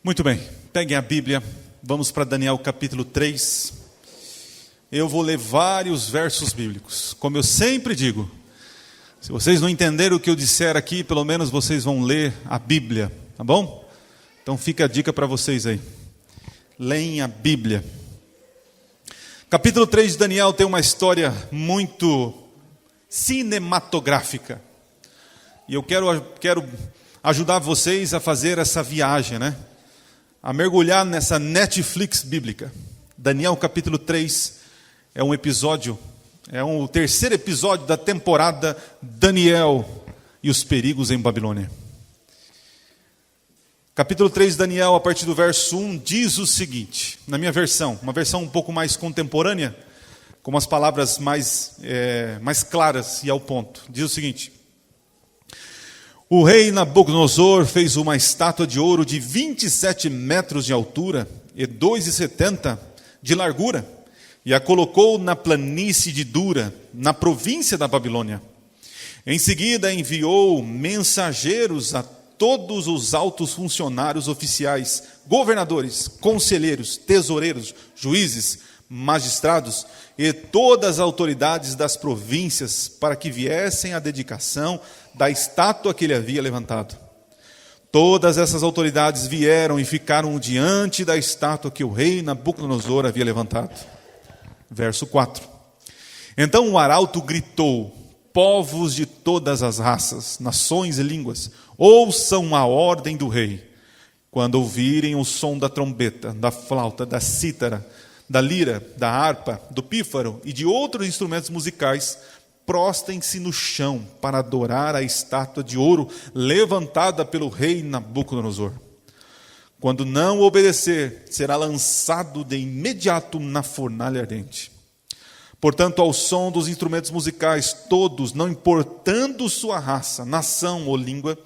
Muito bem, peguem a Bíblia, vamos para Daniel capítulo 3. Eu vou ler vários versos bíblicos. Como eu sempre digo, se vocês não entenderem o que eu disser aqui, pelo menos vocês vão ler a Bíblia, tá bom? Então fica a dica para vocês aí. Leem a Bíblia. Capítulo 3 de Daniel tem uma história muito cinematográfica. E eu quero ajudar vocês a fazer essa viagem, né? A mergulhar nessa Netflix bíblica. Daniel capítulo 3 é um episódio, o terceiro episódio da temporada Daniel e os perigos em Babilônia. Capítulo 3 de Daniel, a partir do verso 1, diz o seguinte, na minha versão, uma versão um pouco mais contemporânea, com as palavras mais claras e ao ponto. Diz o seguinte: o rei Nabucodonosor fez uma estátua de ouro de 27 metros de altura e 2,70 de largura, e a colocou na planície de Dura, na província da Babilônia. Em seguida enviou mensageiros a todos os altos funcionários oficiais, governadores, conselheiros, tesoureiros, juízes, magistrados e todas as autoridades das províncias para que viessem à dedicação da estátua que ele havia levantado. Todas essas autoridades vieram e ficaram diante da estátua que o rei Nabucodonosor havia levantado. Verso 4. Então o arauto gritou: povos de todas as raças, nações e línguas, ouçam a ordem do rei. Quando ouvirem o som da trombeta, da flauta, da cítara, da lira, da harpa, do pífaro e de outros instrumentos musicais, prostem-se no chão para adorar a estátua de ouro levantada pelo rei Nabucodonosor. Quando não obedecer, será lançado de imediato na fornalha ardente. Portanto, ao som dos instrumentos musicais, todos, não importando sua raça, nação ou língua,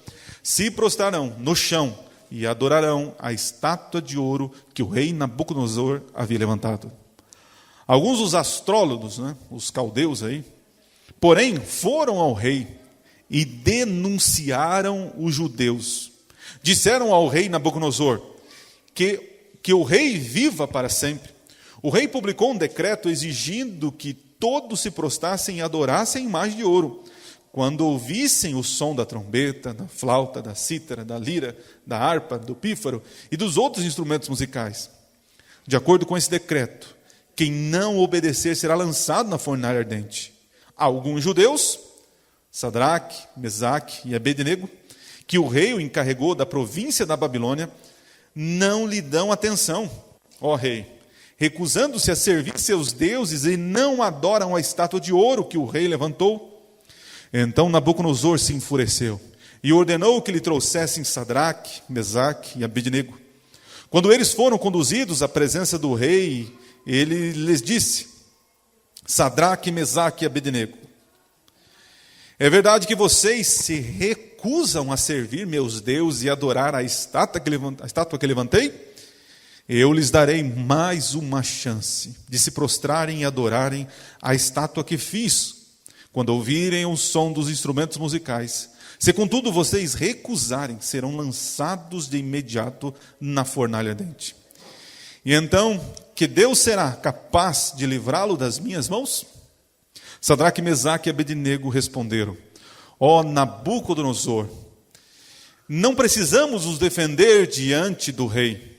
se prostrarão no chão e adorarão a estátua de ouro que o rei Nabucodonosor havia levantado. Alguns dos astrólogos, os caldeus aí, porém, foram ao rei e denunciaram os judeus. Disseram ao rei Nabucodonosor que o rei viva para sempre. O rei publicou um decreto exigindo que todos se prostrassem e adorassem a imagem de ouro, quando ouvissem o som da trombeta, da flauta, da cítara, da lira, da harpa, do pífaro e dos outros instrumentos musicais. De acordo com esse decreto, quem não obedecer será lançado na fornalha ardente. Alguns judeus, Sadraque, Mesaque e Abednego, que o rei o encarregou da província da Babilônia, não lhe dão atenção, ó rei, recusando-se a servir seus deuses e não adoram a estátua de ouro que o rei levantou. Então Nabucodonosor se enfureceu e ordenou que lhe trouxessem Sadraque, Mesaque e Abednego. Quando eles foram conduzidos à presença do rei, ele lhes disse: Sadraque, Mesaque e Abednego, é verdade que vocês se recusam a servir meus deuses e adorar a estátua que levantei? Eu lhes darei mais uma chance de se prostrarem e adorarem a estátua que fiz, quando ouvirem o som dos instrumentos musicais. Se contudo vocês recusarem, serão lançados de imediato na fornalha ardente. E então, que Deus será capaz de livrá-lo das minhas mãos? Sadraque, Mesaque e Abednego responderam: ó Nabucodonosor, não precisamos nos defender diante do rei.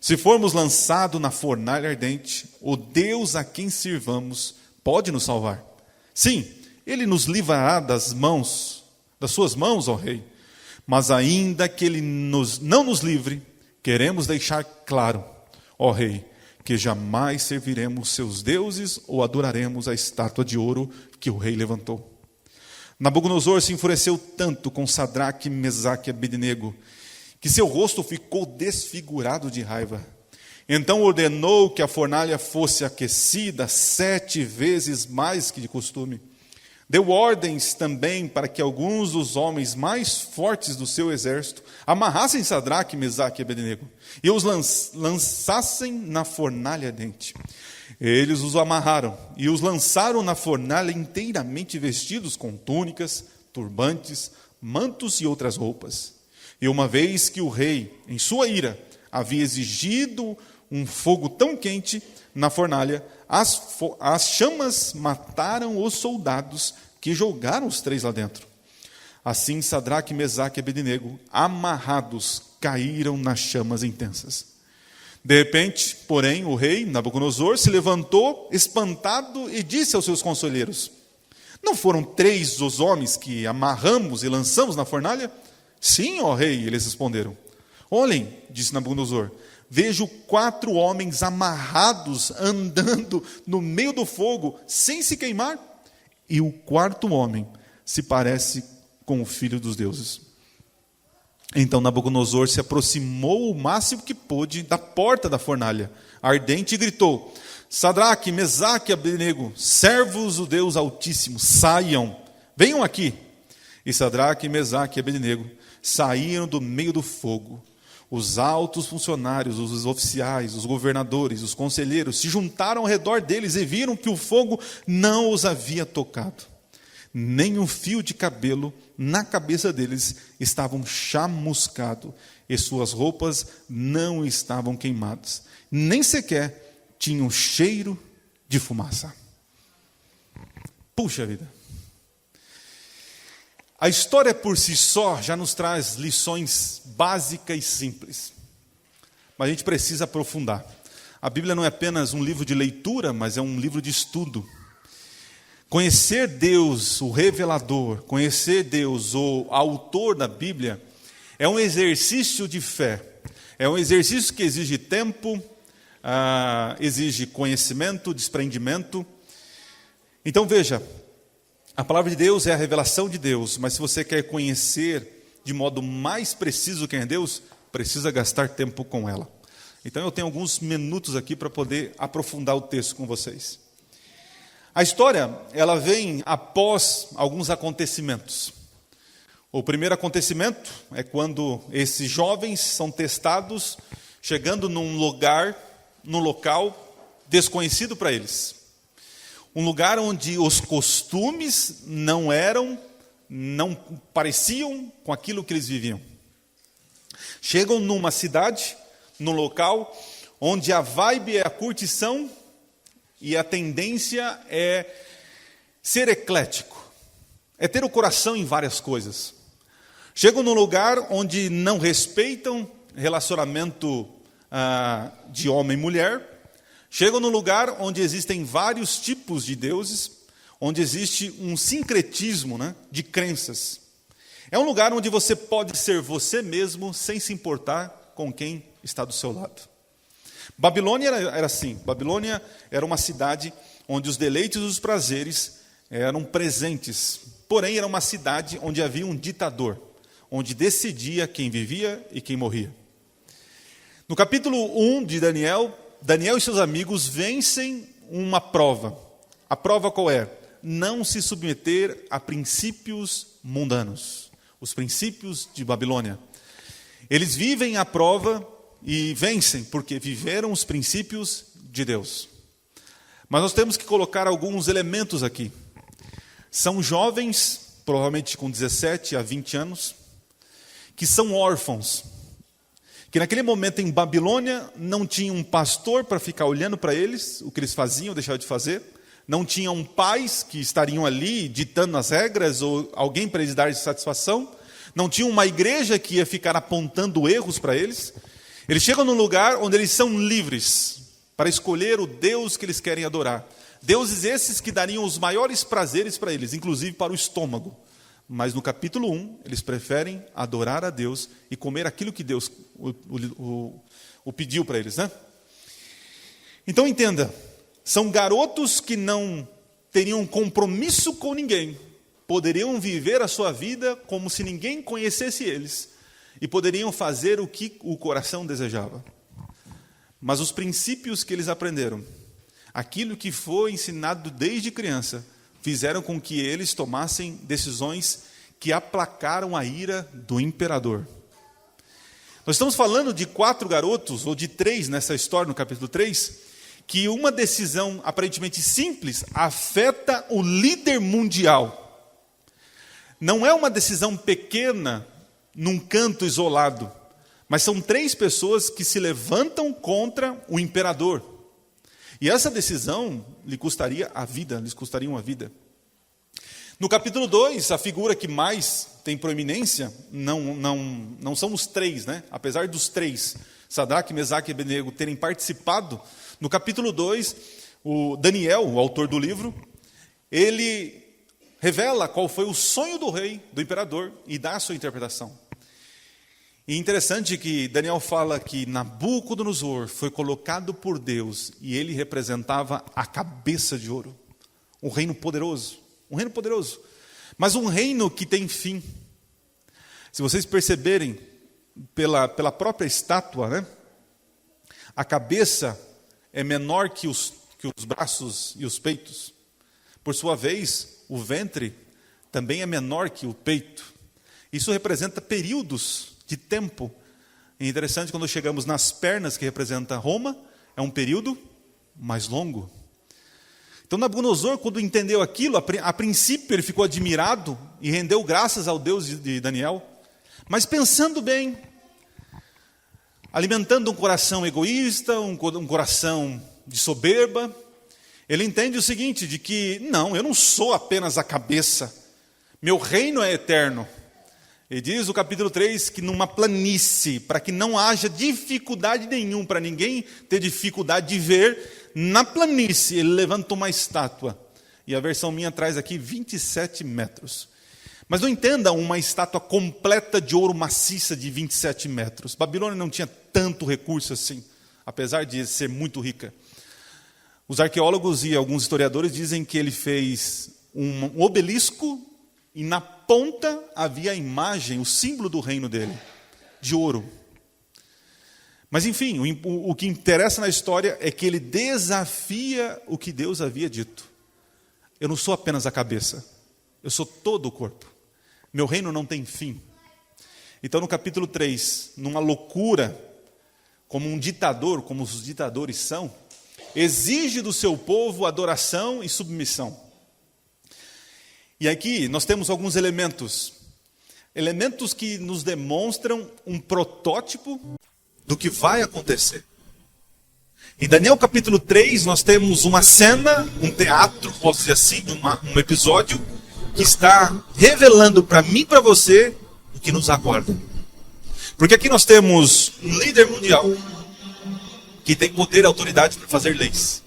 Se formos lançados na fornalha ardente, o Deus a quem sirvamos pode nos salvar. Sim, ele nos livrará das suas mãos, ó rei. Mas ainda que ele não nos livre, queremos deixar claro, ó rei, que jamais serviremos seus deuses ou adoraremos a estátua de ouro que o rei levantou. Nabucodonosor se enfureceu tanto com Sadraque, Mesaque e Abednego, que seu rosto ficou desfigurado de raiva. Então ordenou que a fornalha fosse aquecida 7 vezes mais que de costume. Deu ordens também para que alguns dos homens mais fortes do seu exército amarrassem Sadraque, Mesaque e Abednego e os lançassem na fornalha ardente. Eles os amarraram e os lançaram na fornalha inteiramente vestidos com túnicas, turbantes, mantos e outras roupas. E uma vez que o rei, em sua ira, havia exigido um fogo tão quente na fornalha, as chamas mataram os soldados que jogaram os 3 lá dentro. Assim, Sadraque, Mesaque e Abednego, amarrados, caíram nas chamas intensas. De repente, porém, o rei Nabucodonosor se levantou, espantado, e disse aos seus conselheiros: não foram 3 os homens que amarramos e lançamos na fornalha? Sim, ó rei, eles responderam. Olhem, disse Nabucodonosor, vejo 4 homens amarrados, andando no meio do fogo, sem se queimar. E o 4º homem se parece com o filho dos deuses. Então Nabucodonosor se aproximou o máximo que pôde da porta da fornalha ardente e gritou: Sadraque, Mesaque e Abednego, servos do Deus Altíssimo, saiam, venham aqui. E Sadraque, Mesaque e Abednego saíram do meio do fogo. Os altos funcionários, os oficiais, os governadores, os conselheiros se juntaram ao redor deles e viram que o fogo não os havia tocado. Nem um fio de cabelo na cabeça deles estavam chamuscado, e suas roupas não estavam queimadas, nem sequer tinham cheiro de fumaça. Puxa vida! A história por si só já nos traz lições básicas e simples, mas a gente precisa aprofundar. A Bíblia não é apenas um livro de leitura, mas é um livro de estudo. Conhecer Deus, o revelador, conhecer Deus, o autor da Bíblia, é um exercício de fé. É um exercício que exige tempo, exige conhecimento, desprendimento. Então veja, a palavra de Deus é a revelação de Deus, mas se você quer conhecer de modo mais preciso quem é Deus, precisa gastar tempo com ela. Então eu tenho alguns minutos aqui para poder aprofundar o texto com vocês. A história, ela vem após alguns acontecimentos. O primeiro acontecimento é quando esses jovens são testados, chegando num local desconhecido para eles. Um lugar onde os costumes não pareciam com aquilo que eles viviam. Chegam numa cidade, num local onde a vibe é a curtição e a tendência é ser eclético, é ter o coração em várias coisas. Chegam num lugar onde não respeitam relacionamento de homem e mulher. Chegam num lugar onde existem vários tipos de deuses, onde existe um sincretismo, de crenças. É um lugar onde você pode ser você mesmo sem se importar com quem está do seu lado. Babilônia era assim. Babilônia era uma cidade onde os deleites e os prazeres eram presentes. Porém, era uma cidade onde havia um ditador, onde decidia quem vivia e quem morria. No capítulo 1 de Daniel, Daniel e seus amigos vencem uma prova. A prova qual é? Não se submeter a princípios mundanos, os princípios de Babilônia. Eles vivem a prova e vencem, porque viveram os princípios de Deus. Mas nós temos que colocar alguns elementos aqui. São jovens, provavelmente com 17 a 20 anos, que são órfãos, que naquele momento em Babilônia não tinha um pastor para ficar olhando para eles, o que eles faziam ou deixavam de fazer, não tinham pais que estariam ali ditando as regras, ou alguém para eles dar satisfação, não tinha uma igreja que ia ficar apontando erros para eles. Eles chegam num lugar onde eles são livres para escolher o Deus que eles querem adorar. Deuses esses que dariam os maiores prazeres para eles, inclusive para o estômago. Mas no capítulo 1, eles preferem adorar a Deus e comer aquilo que Deus o pediu para eles. Então entenda, são garotos que não teriam compromisso com ninguém, poderiam viver a sua vida como se ninguém conhecesse eles, e poderiam fazer o que o coração desejava. Mas os princípios que eles aprenderam, aquilo que foi ensinado desde criança, fizeram com que eles tomassem decisões que aplacaram a ira do imperador. Nós estamos falando de 4 garotos, ou de 3 nessa história, no capítulo 3, que uma decisão aparentemente simples afeta o líder mundial. Não é uma decisão pequena, num canto isolado, Mas são 3 pessoas que se levantam contra o imperador. E essa decisão lhes custaria uma vida. No capítulo 2, a figura que mais tem proeminência, não são os 3, né? Apesar dos 3, Sadraque, Mesaque e Abednego, terem participado, no capítulo 2, o Daniel, o autor do livro, ele revela qual foi o sonho do rei, do imperador, e dá a sua interpretação. E interessante que Daniel fala que Nabucodonosor foi colocado por Deus e ele representava a cabeça de ouro. Um reino poderoso, mas um reino que tem fim. Se vocês perceberem pela própria estátua, né? A cabeça é menor que os braços e os peitos. Por sua vez, o ventre também é menor que o peito. Isso representa períodos de tempo. É interessante quando chegamos nas pernas, que representa Roma, é um período mais longo. Então Nabucodonosor, quando entendeu aquilo, a princípio ele ficou admirado e rendeu graças ao Deus de Daniel, mas pensando bem, alimentando um coração egoísta, um coração de soberba, ele entende o seguinte, de que não, eu não sou apenas a cabeça, meu reino é eterno. Ele diz no capítulo 3 que numa planície, para que não haja dificuldade nenhuma, para ninguém ter dificuldade de ver, na planície ele levanta uma estátua. E a versão minha traz aqui 27 metros. Mas não entenda uma estátua completa de ouro maciça de 27 metros. Babilônia não tinha tanto recurso assim, apesar de ser muito rica. Os arqueólogos e alguns historiadores dizem que ele fez um obelisco e na ponta havia a imagem, o símbolo do reino dele, de ouro. Mas enfim, o que interessa na história é que ele desafia o que Deus havia dito. Eu não sou apenas a cabeça, eu sou todo o corpo. Meu reino não tem fim. Então no capítulo 3, numa loucura, como um ditador, como os ditadores são, exige do seu povo adoração e submissão. E aqui nós temos alguns elementos que nos demonstram um protótipo do que vai acontecer. Em Daniel capítulo 3 nós temos uma cena, um teatro, posso dizer assim, um episódio que está revelando para mim e para você o que nos aguarda. Porque aqui nós temos um líder mundial que tem poder e autoridade para fazer leis.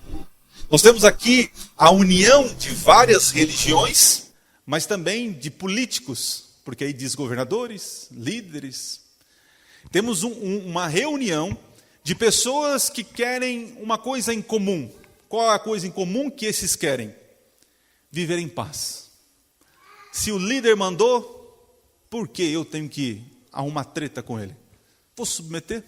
Nós temos aqui a união de várias religiões, mas também de políticos, porque aí diz governadores, líderes. Temos uma reunião de pessoas que querem uma coisa em comum. Qual é a coisa em comum que esses querem? Viver em paz. Se o líder mandou, por que eu tenho que arrumar treta com ele? Vou submeter?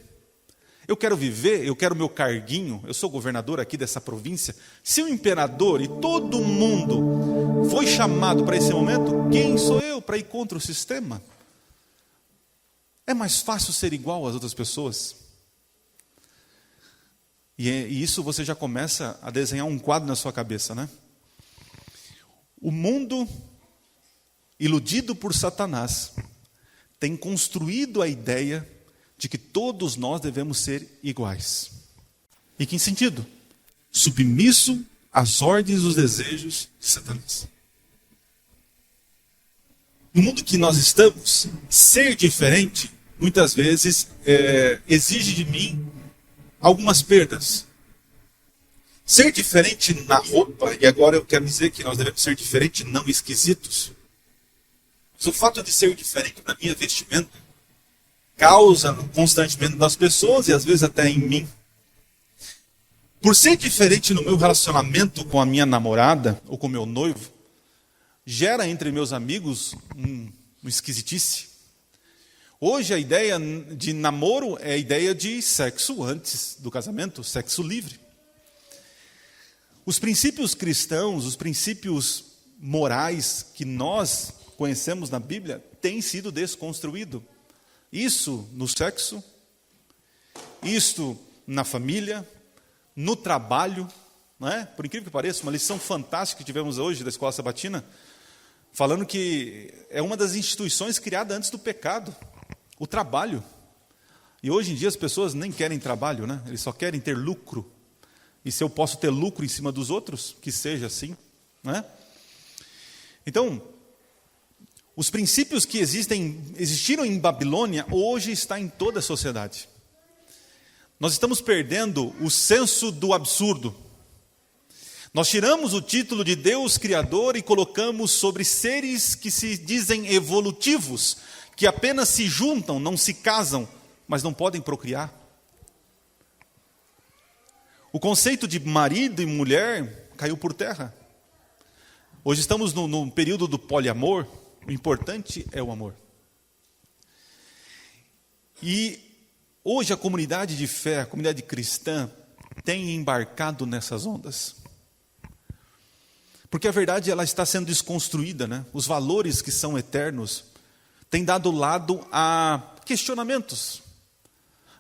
Eu quero viver, eu quero meu carguinho, eu sou governador aqui dessa província. Se o imperador e todo mundo foi chamado para esse momento, quem sou eu para ir contra o sistema? É mais fácil ser igual às outras pessoas. E isso você já começa a desenhar um quadro na sua cabeça, né? O mundo, iludido por Satanás, tem construído a ideia de que todos nós devemos ser iguais. E que em sentido? Submisso às ordens e os desejos de Satanás. No mundo que nós estamos, ser diferente, muitas vezes, exige de mim algumas perdas. Ser diferente na roupa, e agora eu quero dizer que nós devemos ser diferentes, não esquisitos. Mas o fato de ser diferente na minha vestimenta causa constantemente nas pessoas e às vezes até em mim. Por ser diferente no meu relacionamento com a minha namorada ou com meu noivo, gera entre meus amigos um esquisitice. Hoje a ideia de namoro é a ideia de sexo antes do casamento, sexo livre. Os princípios cristãos, os princípios morais que nós conhecemos na Bíblia têm sido desconstruídos. Isso no sexo, isto na família, no trabalho, não é? Por incrível que pareça, uma lição fantástica que tivemos hoje da Escola Sabatina, falando que é uma das instituições criadas antes do pecado, o trabalho. E hoje em dia as pessoas nem querem trabalho, né? Eles só querem ter lucro. E se eu posso ter lucro em cima dos outros, que seja assim, né? Então, os princípios que existiram em Babilônia, hoje está em toda a sociedade. Nós estamos perdendo o senso do absurdo. Nós tiramos o título de Deus Criador e colocamos sobre seres que se dizem evolutivos, que apenas se juntam, não se casam, mas não podem procriar. O conceito de marido e mulher caiu por terra. Hoje estamos no período do poliamor. O importante é o amor. E hoje a comunidade de fé, a comunidade cristã, tem embarcado nessas ondas. Porque a verdade ela está sendo desconstruída, né? Os valores que são eternos têm dado lado a questionamentos.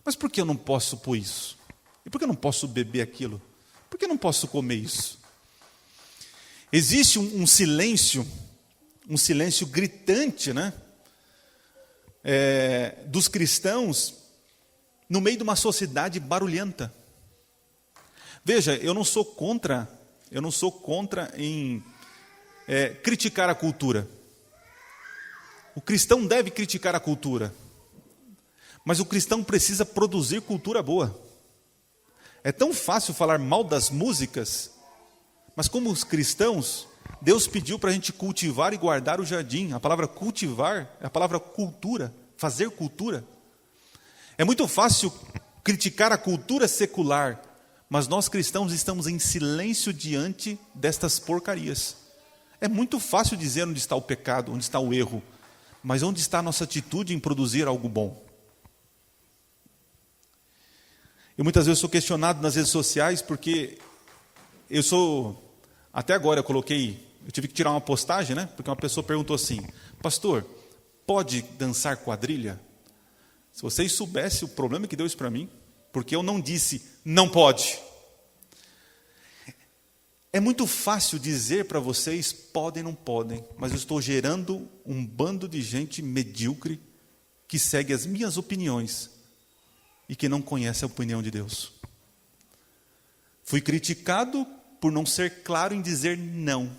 Mas por que eu não posso pôr isso? E por que eu não posso beber aquilo? Por que eu não posso comer isso? Existe um silêncio gritante, né? Dos cristãos no meio de uma sociedade barulhenta. Veja, eu não sou contra em criticar a cultura. O cristão deve criticar a cultura, mas o cristão precisa produzir cultura boa. É tão fácil falar mal das músicas, mas como os cristãos, Deus pediu para a gente cultivar e guardar o jardim. A palavra cultivar é a palavra cultura, fazer cultura. É muito fácil criticar a cultura secular, mas nós cristãos estamos em silêncio diante destas porcarias. É muito fácil dizer onde está o pecado, onde está o erro, mas onde está a nossa atitude em produzir algo bom? Eu muitas vezes sou questionado nas redes sociais porque até agora eu tive que tirar uma postagem, né? Porque uma pessoa perguntou assim: pastor, pode dançar quadrilha? Se vocês soubessem o problema que deu isso para mim, porque eu não disse não pode. É muito fácil dizer para vocês podem, não podem, mas eu estou gerando um bando de gente medíocre que segue as minhas opiniões e que não conhece a opinião de Deus. Fui criticado por não ser claro em dizer não.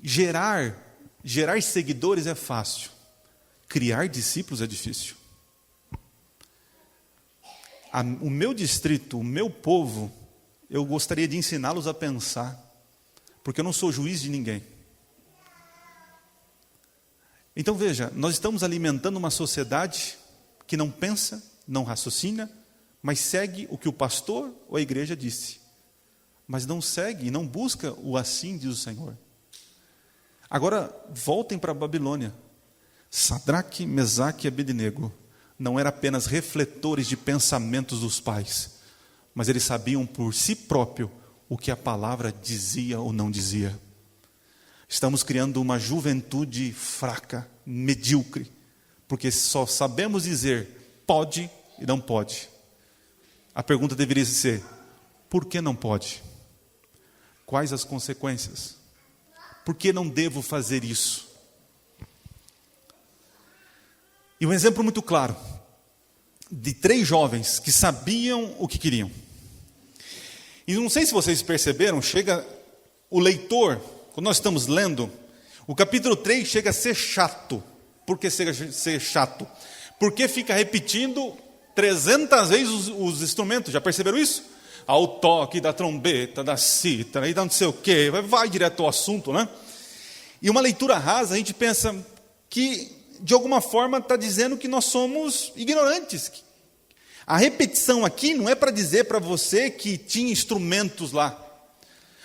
Gerar seguidores é fácil. Criar discípulos é difícil. O meu distrito, o meu povo, eu gostaria de ensiná-los a pensar, porque eu não sou juiz de ninguém. Então veja, nós estamos alimentando uma sociedade que não pensa, não raciocina, mas segue o que o pastor ou a igreja disse. Mas não segue e não busca o assim diz o Senhor. Agora, voltem para a Babilônia. Sadraque, Mesaque e Abednego não eram apenas refletores de pensamentos dos pais, mas eles sabiam por si próprio o que a palavra dizia ou não dizia. Estamos criando uma juventude fraca, medíocre, porque só sabemos dizer pode e não pode. A pergunta deveria ser: por que não pode? Quais as consequências? Por que não devo fazer isso? E um exemplo muito claro de 3 jovens que sabiam o que queriam. E não sei se vocês perceberam, chega o leitor, quando nós estamos lendo, o capítulo 3 chega a ser chato. Por que ser chato? Porque fica repetindo 300 vezes os instrumentos, já perceberam isso? Ao toque da trombeta, da cítara, e da não sei o quê, vai direto ao assunto, né? E uma leitura rasa, a gente pensa que, de alguma forma, está dizendo que nós somos ignorantes. A repetição aqui não é para dizer para você que tinha instrumentos lá.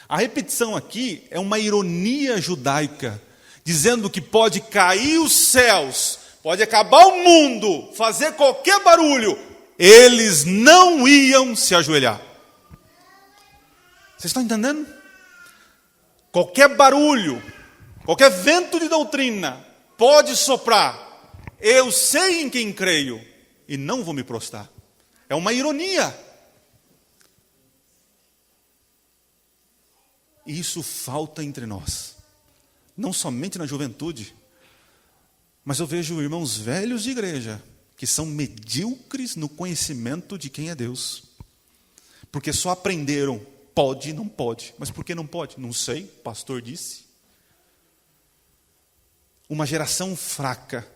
A repetição aqui é uma ironia judaica, dizendo que pode cair os céus, pode acabar o mundo, fazer qualquer barulho, eles não iam se ajoelhar. Vocês estão entendendo? Qualquer barulho, qualquer vento de doutrina pode soprar, eu sei em quem creio e não vou me prostrar. É uma ironia. Isso falta entre nós, não somente na juventude, Mas eu vejo irmãos velhos de igreja que são medíocres no conhecimento de quem é Deus. Porque só aprenderam, pode, não pode. Mas por que não pode? Não sei, o pastor disse. Uma geração fraca,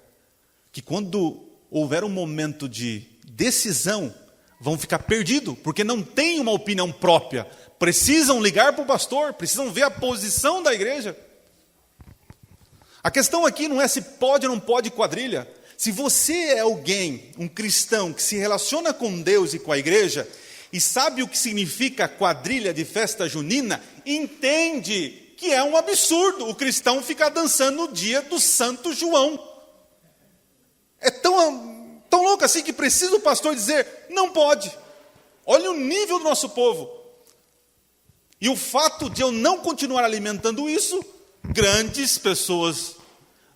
que quando houver um momento de decisão, vão ficar perdidos, porque não tem uma opinião própria. Precisam ligar para o pastor, precisam ver a posição da igreja. A questão aqui não é se pode ou não pode quadrilha. Se você é alguém, um cristão, que se relaciona com Deus e com a igreja, e sabe o que significa quadrilha de festa junina, entende que é um absurdo o cristão ficar dançando no dia do Santo João. É tão louco assim que precisa o pastor dizer, não pode. Olha o nível do nosso povo. E o fato de eu não continuar alimentando isso, grandes pessoas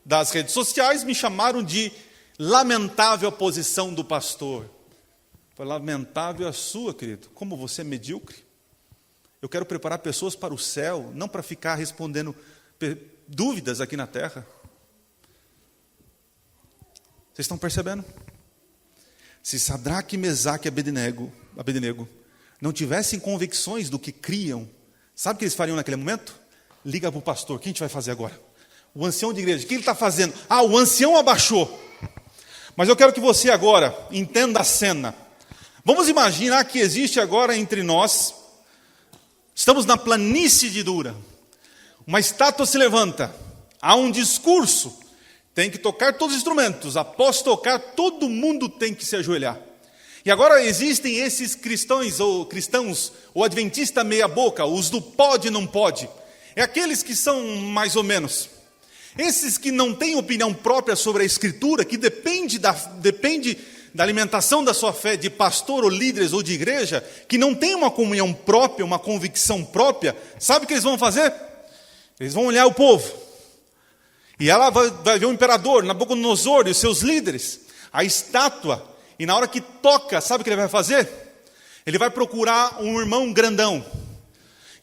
das redes sociais me chamaram de lamentável a posição do pastor. Foi lamentável a sua, querido. Como você é medíocre. Eu quero preparar pessoas para o céu, não para ficar respondendo dúvidas aqui na terra. Vocês estão percebendo? Se Sadraque, Mesaque e Abednego não tivessem convicções do que criam, sabe o que eles fariam naquele momento? Liga para o pastor, o que a gente vai fazer agora? O ancião de igreja, o que ele está fazendo? Ah, o ancião abaixou. Mas eu quero que você agora entenda a cena. Vamos imaginar que existe agora entre nós, estamos na planície de Dura, uma estátua se levanta, há um discurso, tem que tocar todos os instrumentos, após tocar, todo mundo tem que se ajoelhar. E agora existem esses cristãos, ou adventista meia boca, os do pode e não pode. É aqueles que são mais ou menos. Esses que não têm opinião própria sobre a Escritura, que depende da alimentação da sua fé de pastor ou líderes ou de igreja, que não tem uma comunhão própria, uma convicção própria, sabe o que eles vão fazer? Eles vão olhar o povo. E ela vai ver o imperador, Nabucodonosor e os seus líderes, a estátua, e na hora que toca, sabe o que ele vai fazer? Ele vai procurar um irmão grandão.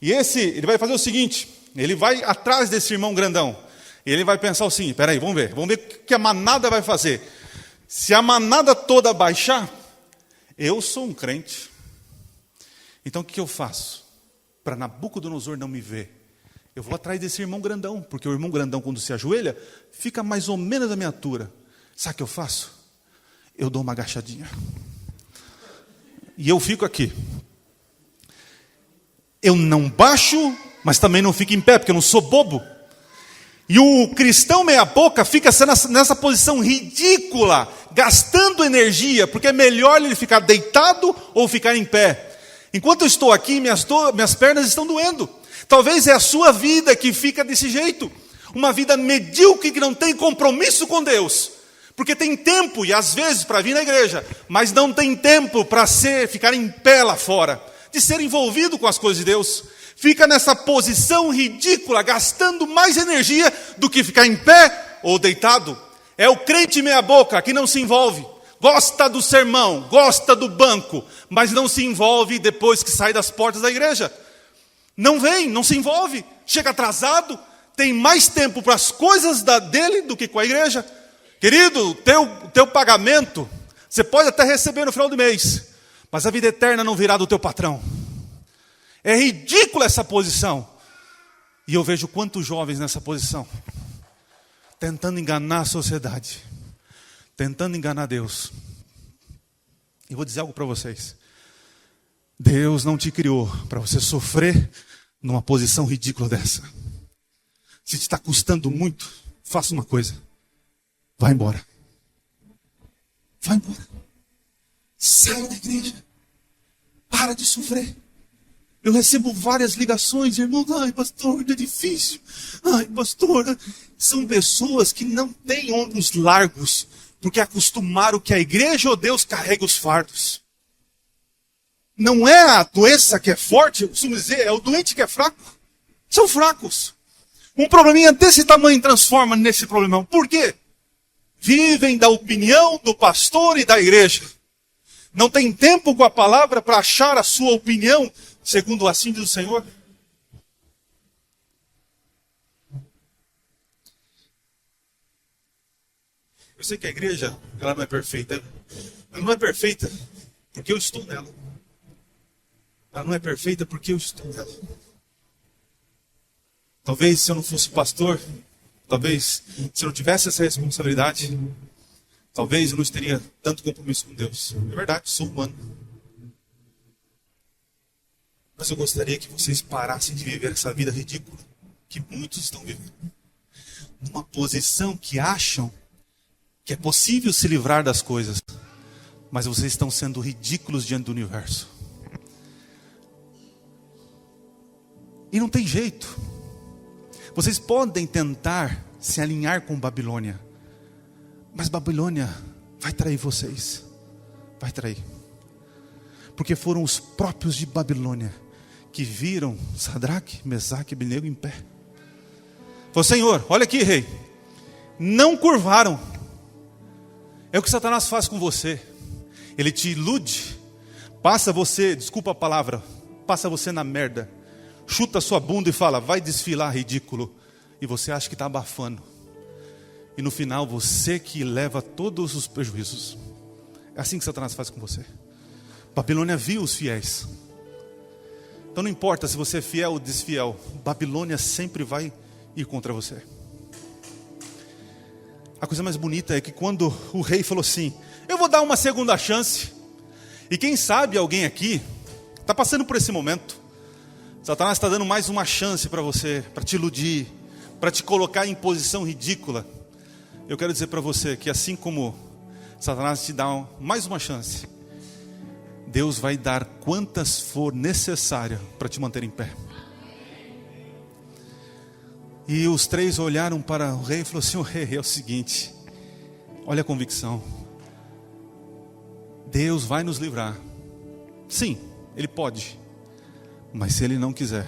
E ele vai fazer o seguinte, ele vai atrás desse irmão grandão. E ele vai pensar assim, peraí, vamos ver o que a manada vai fazer. Se a manada toda baixar, eu sou um crente. Então o que eu faço? Para Nabucodonosor não me ver. Eu vou atrás desse irmão grandão, porque o irmão grandão, quando se ajoelha, fica mais ou menos da minha altura. Sabe o que eu faço? Eu dou uma agachadinha. E eu fico aqui. Eu não baixo, mas também não fico em pé, porque eu não sou bobo. E o cristão meia boca fica nessa posição ridícula, gastando energia, porque é melhor ele ficar deitado ou ficar em pé. Enquanto eu estou aqui, minhas pernas estão doendo. Talvez é a sua vida que fica desse jeito. Uma vida medíocre que não tem compromisso com Deus. Porque tem tempo, e às vezes, para vir na igreja, mas não tem tempo para ficar em pé lá fora, de ser envolvido com as coisas de Deus. Fica nessa posição ridícula, gastando mais energia do que ficar em pé ou deitado. É o crente meia boca que não se envolve. Gosta do sermão, gosta do banco, mas não se envolve depois que sai das portas da igreja. Não vem, não se envolve, chega atrasado, tem mais tempo para as coisas dele do que com a igreja. Querido, teu pagamento, você pode até receber no final do mês, mas a vida eterna não virá do teu patrão. É ridícula essa posição. E eu vejo quantos jovens nessa posição, tentando enganar a sociedade, tentando enganar Deus. E vou dizer algo para vocês. Deus não te criou para você sofrer numa posição ridícula dessa. Se te está custando muito, faça uma coisa. Vai embora. Vai embora. Sai da igreja. Para de sofrer. Eu recebo várias ligações, irmão. Ai, pastor, é difícil. Ai, pastor. São pessoas que não têm ombros largos, porque acostumaram que a igreja ou Deus carrega os fardos. Não é a doença que é forte, eu costumo dizer, é o doente que é fraco. São fracos. Um probleminha desse tamanho transforma nesse problemão. Por quê? Vivem da opinião do pastor e da igreja. Não tem tempo com a palavra para achar a sua opinião, segundo assim diz o Senhor. Eu sei que a igreja, ela não é perfeita. Ela não é perfeita porque eu estou nela. Ela não é perfeita porque eu estou nela. Talvez se eu não fosse pastor, talvez se eu não tivesse essa responsabilidade, talvez eu não teria tanto compromisso com Deus. É verdade, sou humano. Mas eu gostaria que vocês parassem de viver essa vida ridícula que muitos estão vivendo. Numa posição que acham que é possível se livrar das coisas, mas vocês estão sendo ridículos diante do universo. E não tem jeito. Vocês podem tentar se alinhar com Babilônia, mas Babilônia vai trair vocês. Vai trair. Porque foram os próprios de Babilônia que viram Sadraque, Mesaque e Abednego em pé. Falou: Senhor, olha aqui, rei. Não curvaram. É o que Satanás faz com você. Ele te ilude. Passa você, desculpa a palavra, passa você na merda. Chuta a sua bunda e fala: vai desfilar, ridículo. E você acha que está abafando. E no final você que leva todos os prejuízos. É assim que Satanás faz com você. Babilônia viu os fiéis. Então não importa se você é fiel ou desfiel, Babilônia sempre vai ir contra você. A coisa mais bonita é que quando o rei falou assim: eu vou dar uma segunda chance. E quem sabe alguém aqui está passando por esse momento. Satanás está dando mais uma chance para você, para te iludir, para te colocar em posição ridícula. Eu quero dizer para você que assim como Satanás te dá mais uma chance, Deus vai dar quantas for necessárias para te manter em pé. E os três olharam para o rei e falaram assim: o rei, é o seguinte, olha a convicção. Deus vai nos livrar. Sim, Ele pode. Mas se Ele não quiser,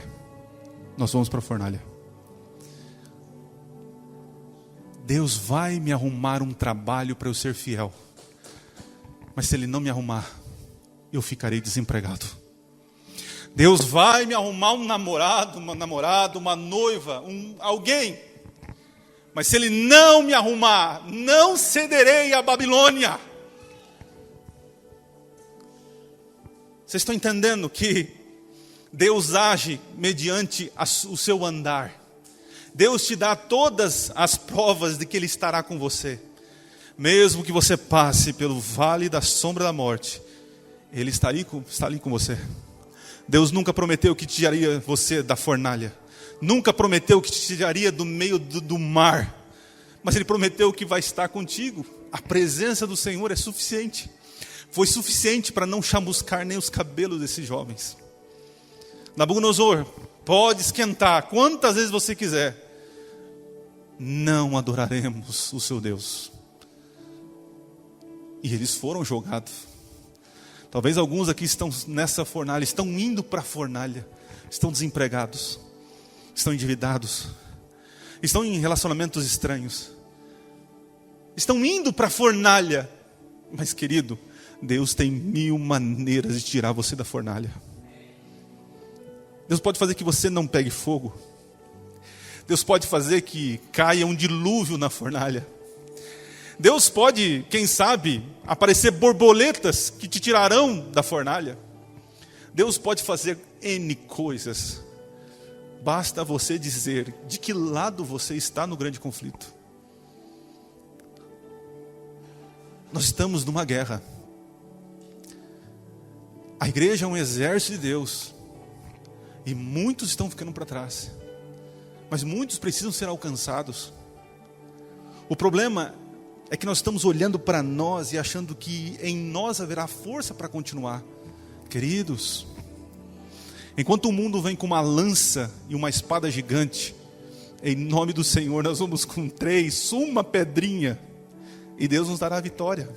nós vamos para a fornalha. Deus vai me arrumar um trabalho para eu ser fiel. Mas se Ele não me arrumar, eu ficarei desempregado. Deus vai me arrumar um namorado, uma namorada, uma noiva, alguém. Mas se Ele não me arrumar, não cederei à Babilônia. Vocês estão entendendo que Deus age mediante o seu andar. Deus te dá todas as provas de que Ele estará com você. Mesmo que você passe pelo vale da sombra da morte, Ele está ali com você. Deus nunca prometeu que tiraria você da fornalha. Nunca prometeu que te tiraria do meio do mar. Mas Ele prometeu que vai estar contigo. A presença do Senhor é suficiente. Foi suficiente para não chamuscar nem os cabelos desses jovens. Nabucodonosor, pode esquentar quantas vezes você quiser. Não adoraremos o seu Deus. E eles foram jogados. Talvez alguns aqui estão nessa fornalha, estão indo para a fornalha, estão desempregados, estão endividados, estão em relacionamentos estranhos, estão indo para a fornalha. Mas querido, Deus tem 1000 maneiras de tirar você da fornalha. Deus pode fazer que você não pegue fogo. Deus pode fazer que caia um dilúvio na fornalha. Deus pode, quem sabe, aparecer borboletas que te tirarão da fornalha. Deus pode fazer N coisas. Basta você dizer de que lado você está no grande conflito. Nós estamos numa guerra. A igreja é um exército de Deus. E muitos estão ficando para trás. Mas muitos precisam ser alcançados. O problema é que nós estamos olhando para nós e achando que em nós haverá força para continuar. Queridos, enquanto o mundo vem com uma lança e uma espada gigante, em nome do Senhor nós vamos com 3, uma pedrinha, e Deus nos dará a vitória.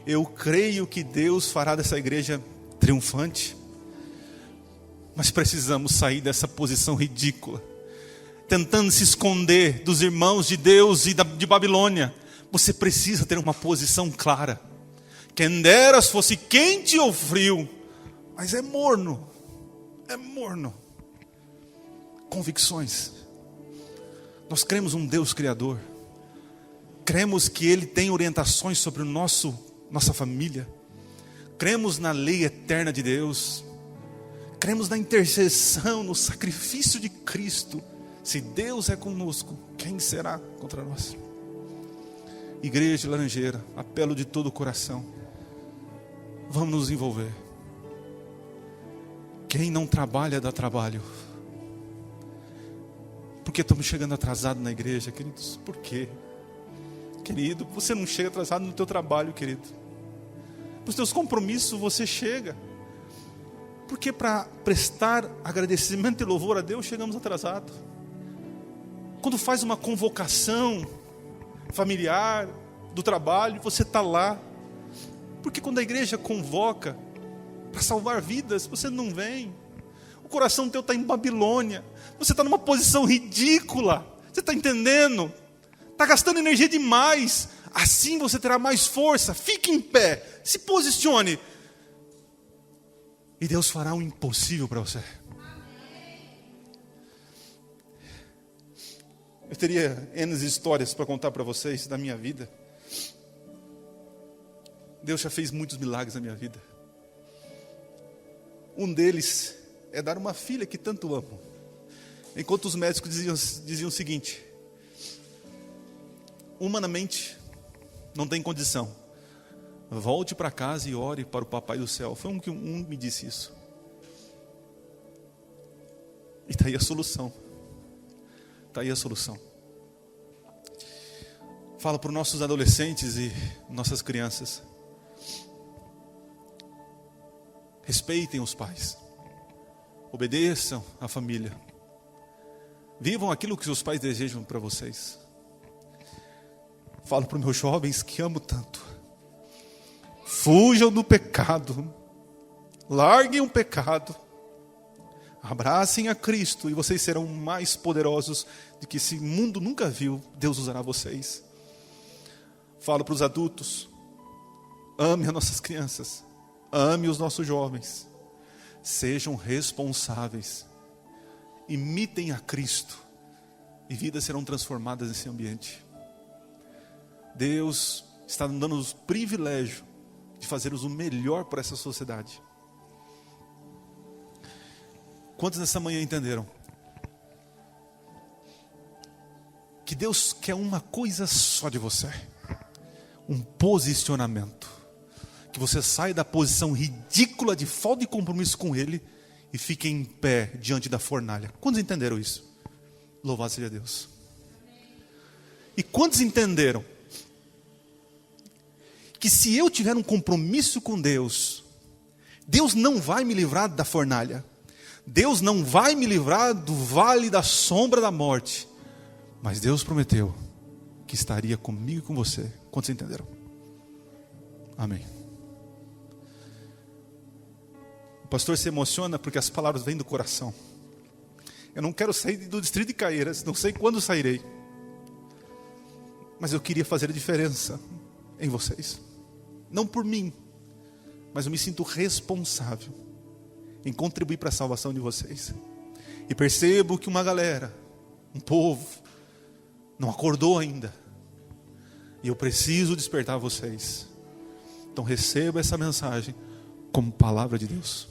Eu creio que Deus fará dessa igreja triunfante. Mas precisamos sair dessa posição ridícula, tentando se esconder dos irmãos de Deus e de Babilônia. Você precisa ter uma posição clara. Quem dera se fosse quente ou frio, mas é morno. É morno. Convicções. Nós cremos um Deus Criador. Cremos que Ele tem orientações sobre nossa família. Cremos na lei eterna de Deus. Cremos na intercessão, no sacrifício de Cristo. Se Deus é conosco, quem será contra nós? Igreja de Laranjeira, apelo de todo o coração. Vamos nos envolver. Quem não trabalha, dá trabalho. Porque estamos chegando atrasados na igreja, queridos? Por quê? Querido, você não chega atrasado no teu trabalho, querido. Para os teus compromissos você chega. Porque para prestar agradecimento e louvor a Deus, chegamos atrasados. Quando faz uma convocação familiar, do trabalho, você está lá. Porque quando a igreja convoca para salvar vidas, você não vem. O coração teu está em Babilônia. Você está numa posição ridícula. Você está entendendo? Está gastando energia demais. Assim você terá mais força. Fique em pé. Se posicione. E Deus fará o impossível para você. Eu teria N histórias para contar para vocês da minha vida. Deus já fez muitos milagres na minha vida. Um deles é dar uma filha que tanto amo. Enquanto os médicos diziam o seguinte: humanamente não tem condição, volte para casa e ore para o papai do céu. Foi um me disse isso. E está aí a solução. Está aí a solução. Fala para os nossos adolescentes e nossas crianças: respeitem os pais, obedeçam a família, vivam aquilo que os pais desejam para vocês. Falo para os meus jovens que amo tanto: fujam do pecado, larguem o pecado, abracem a Cristo e vocês serão mais poderosos do que esse mundo nunca viu. Deus usará vocês. Falo para os adultos: ame as nossas crianças, ame os nossos jovens, sejam responsáveis, imitem a Cristo e vidas serão transformadas nesse ambiente. Deus está nos dando o privilégio de fazermos o melhor para essa sociedade. Quantos nessa manhã entenderam que Deus quer uma coisa só de você? Um posicionamento. Que você saia da posição ridícula de falta de compromisso com Ele e fique em pé diante da fornalha. Quantos entenderam isso? Louvado seja Deus. E quantos entenderam que se eu tiver um compromisso com Deus, Deus não vai me livrar da fornalha, Deus não vai me livrar do vale da sombra da morte, mas Deus prometeu que estaria comigo e com você. Quantos entenderam? Amém. O pastor se emociona porque as palavras vêm do coração. Eu não quero sair do distrito de Caieiras, não sei quando sairei, mas eu queria fazer a diferença em vocês. Não por mim, mas eu me sinto responsável em contribuir para a salvação de vocês. E percebo que uma galera, um povo, não acordou ainda. E eu preciso despertar vocês. Então receba essa mensagem como palavra de Deus.